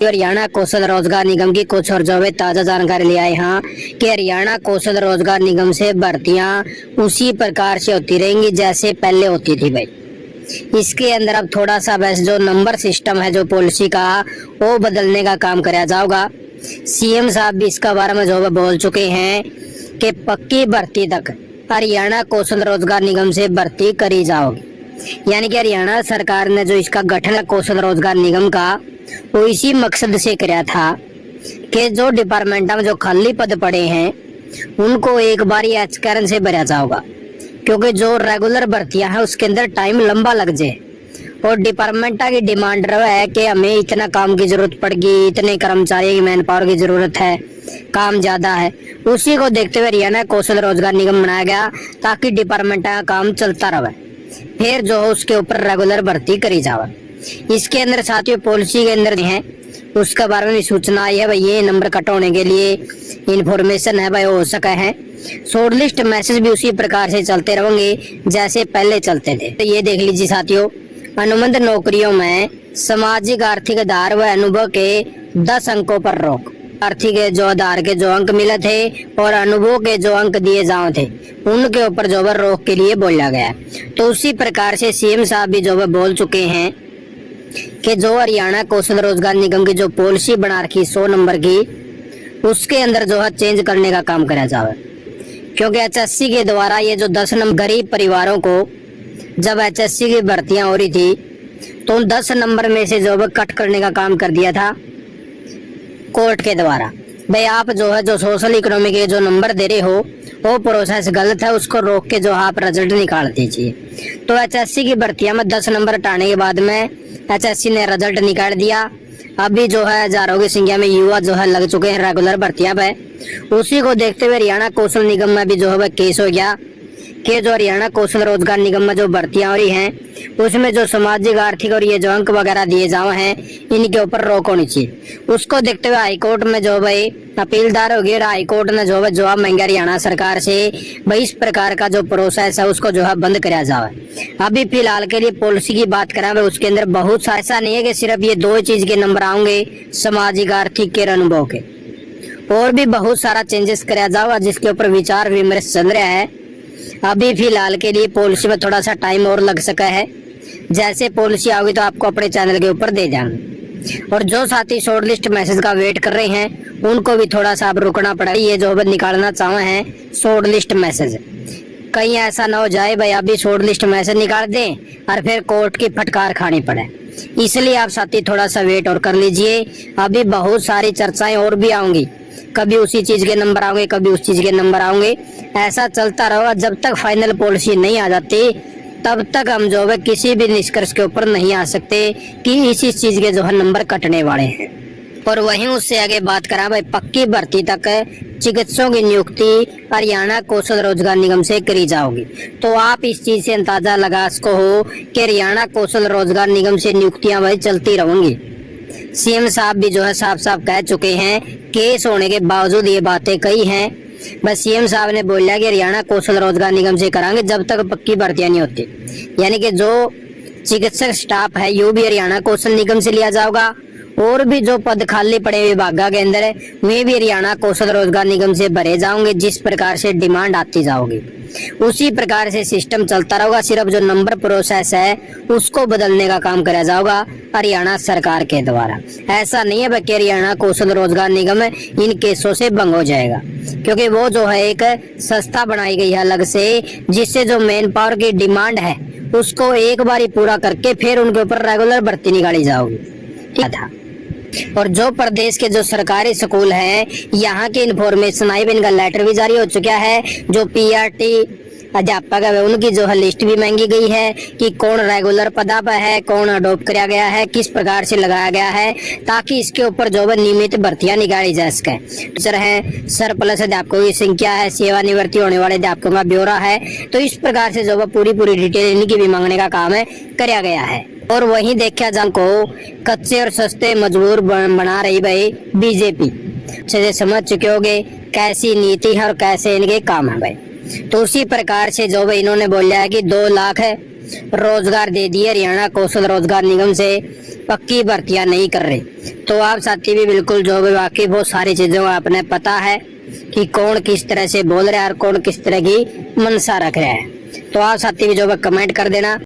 हरियाणा कौशल रोजगार निगम की कुछ और जो है ताजा जानकारी ले आए हैं कि हरियाणा कौशल रोजगार निगम से भर्तियां उसी प्रकार से होती रहेंगी जैसे पहले होती थी भाई। इसके अंदर अब थोड़ा सा बस जो नंबर सिस्टम है जो पॉलिसी का वो बदलने का काम कराया जाएगा। सीएम साहब भी इसका बारे में जो है बोल चुके हैं कि पक्की भर्ती तक हरियाणा कौशल रोजगार निगम से भर्ती करी जाओगी। यानी कि हरियाणा सरकार ने जो इसका गठन है कौशल रोजगार निगम का वो इसी मकसद से कराया था कि जो डिपार्टमेंट में जो खाली पद पड़े हैं उनको एक बार ये कारण से भरा जाएगा, क्योंकि जो रेगुलर भर्तियां हैं उसके अंदर टाइम लंबा लग जाए और डिपार्टमेंट की डिमांड है कि हमें इतना काम की जरूरत पड़ेगी, इतने कर्मचारी की मैन पावर की जरूरत है, काम ज्यादा है। उसी को देखते हुए हरियाणा कौशल रोजगार निगम बनाया गया ताकि डिपार्टमेंट का काम चलता रहे, फिर जो उसके ऊपर रेगुलर भर्ती करी जाए। इसके अंदर साथियों पॉलिसी के अंदर है उसके बारे में सूचना आई है भाई। ये नंबर कट होने के लिए इंफॉर्मेशन है भाई हो सका है। शॉर्ट लिस्ट मैसेज भी उसी प्रकार से चलते रहेंगे जैसे पहले चलते थे। तो ये देख लीजिए साथियों, अनुबंध नौकरियों में सामाजिक आर्थिक आधार व अनुभव के 10 अंकों पर रोक। आर्थिक जो आधार के जो अंक मिले थे और अनुभव के जो अंक दिए जाओ थे उनके ऊपर जो है रोक के लिए बोला गया। तो उसी प्रकार से सीएम साहब भी जो है बोल चुके हैं कि जो हरियाणा कौशल रोजगार निगम की जो पॉलिसी बना रखी 100 नंबर की उसके अंदर जो है चेंज करने का काम करा जाए, क्योंकि एचएससी के द्वारा ये जो 10 नंबर गरीब परिवारों को जब एचएससी की भर्तियां हो रही थी तो उन 10 नंबर में से जो है कट करने का काम कर दिया था कोर्ट के द्वारा। भाई आप जो है जो सोशल इकोनॉमी के जो नंबर दे रहे हो वो प्रोसेस गलत है, उसको रोक के जो आप रिजल्ट निकाल दीजिए। तो एचएससी की भर्तियां में 10 नंबर हटाने के बाद में एचएससी ने रिजल्ट निकाल दिया। अभी जो है हजारों की संख्या में युवा जो है लग चुके हैं रेगुलर भर्तियां पे। उसी को देखते हुए हरियाणा कौशल निगम में भी जो है केस हो गया कि जो हरियाणा कौशल रोजगार निगम में जो भर्तियां हो रही हैं उसमें जो सामाजिक आर्थिक और ये जो अंक वगैरह दिए जाए हैं इनके ऊपर रोक होनी चाहिए। उसको देखते हुए हाईकोर्ट में जो भाई अपीलदार हो गई और हाईकोर्ट ने जो है जवाब मांगा हरियाणा सरकार से भाई इस प्रकार का जो प्रोसेस है उसको जो है बंद कराया जाए। अभी फिलहाल के लिए पॉलिसी की बात करें तो उसके अंदर बहुत सा ऐसा नहीं है कि सिर्फ ये 2 चीज के नंबर आएंगे सामाजिक आर्थिक के अनुभव के, और भी बहुत सारा चेंजेस कराया जाएगा जिसके ऊपर विचार विमर्श चल रहा है। अभी फिलहाल के लिए पॉलिसी में थोड़ा सा टाइम और लग सका है, जैसे पॉलिसी आओगी तो आपको अपने चैनल के ऊपर दे जाएंगे। और जो साथी शॉर्ट लिस्ट मैसेज का वेट कर रहे हैं उनको भी थोड़ा सा अब रुकना पड़ा। ये जो अब निकालना चाहे हैं शॉर्ट लिस्ट मैसेज, कहीं ऐसा ना हो जाए भाई अभी शॉर्ट लिस्ट मैसेज निकाल दें और फिर कोर्ट की फटकार खानी पड़े। इसलिए आप साथी थोड़ा सा वेट और कर लीजिए। अभी बहुत सारी चर्चाएं और भी आऊंगी, कभी उसी चीज के नंबर आएंगे कभी उस चीज के नंबर आएंगे, ऐसा चलता रहेगा। जब तक फाइनल पॉलिसी नहीं आ जाती तब तक हम जो है किसी भी निष्कर्ष के ऊपर नहीं आ सकते कि इसी चीज के जो है नंबर कटने वाले हैं। और वहीं उससे आगे बात करा भाई पक्की भर्ती तक चिकित्सकों की नियुक्ति हरियाणा कौशल रोजगार निगम से करी जाओगी। तो आप इस चीज से अंदाजा लगा सको हो कि हरियाणा कौशल रोजगार निगम से नियुक्तियां भाई चलती रहेंगी। सीएम साहब भी जो है साफ साफ कह चुके हैं, केस होने के बावजूद ये बातें कही हैं। बस सीएम साहब ने बोला कि हरियाणा कौशल रोजगार निगम से करांगे जब तक पक्की भर्तियां नहीं होती। यानी कि जो चिकित्सक स्टाफ है ये भी हरियाणा कौशल निगम से लिया जाएगा और भी जो पद खाली पड़े विभागा के अंदर है वे भी हरियाणा कौशल रोजगार निगम से भरे जाओगे। जिस प्रकार से डिमांड आती जाओगी उसी प्रकार से सिस्टम चलता रहेगा। सिर्फ जो नंबर प्रोसेस है उसको बदलने का काम कराया जाएगा हरियाणा सरकार के द्वारा। ऐसा नहीं है बल्कि हरियाणा कौशल रोजगार निगम इन केसों से भंग हो जाएगा, क्योंकि वो जो है एक संस्था बनाई गई है अलग से जिससे जो मैन पावर की डिमांड है उसको एक बार ही पूरा करके फिर उनके ऊपर रेगुलर भर्ती निकाली जाओगी। ठीक था। और जो प्रदेश के जो सरकारी स्कूल हैं यहाँ की इन्फॉर्मेशन आई, इनका लेटर भी जारी हो चुका है। जो पीआरटी अध्यापक है उनकी जो है लिस्ट भी मांगी गई है कि कौन रेगुलर पदा पर है, कौन अडॉप्ट किया गया है, किस प्रकार से लगाया गया है, ताकि इसके ऊपर जो है नियमित भर्तियां निकाली जा सके। टीचर है, सरप्लस अध्यापकों की संख्या है, सेवानिवृत्ति होने वाले अध्यापकों का ब्यौरा है। तो इस प्रकार से जो है पूरी डिटेल इनकी भी मांगने का काम है कराया गया है। और वहीं देखा जान को कच्चे और सस्ते मजबूर बना रही भाई बीजेपी। अच्छे से समझ चुके होगे कैसी नीति है और कैसे इनके काम है भाई। तो उसी प्रकार से जो भाई इन्होंने बोला है कि 2 लाख रोजगार दे दिए, हरियाणा कौशल रोजगार निगम से पक्की भर्तियां नहीं कर रहे। तो आप साथी भी बिल्कुल जो भी वाकिफ हो सारी चीजों का आपने पता है कि कौन किस तरह से बोल रहा है और कौन किस तरह की मनसा रख रहा है। तो आप साथी भी जो कमेंट कर देना।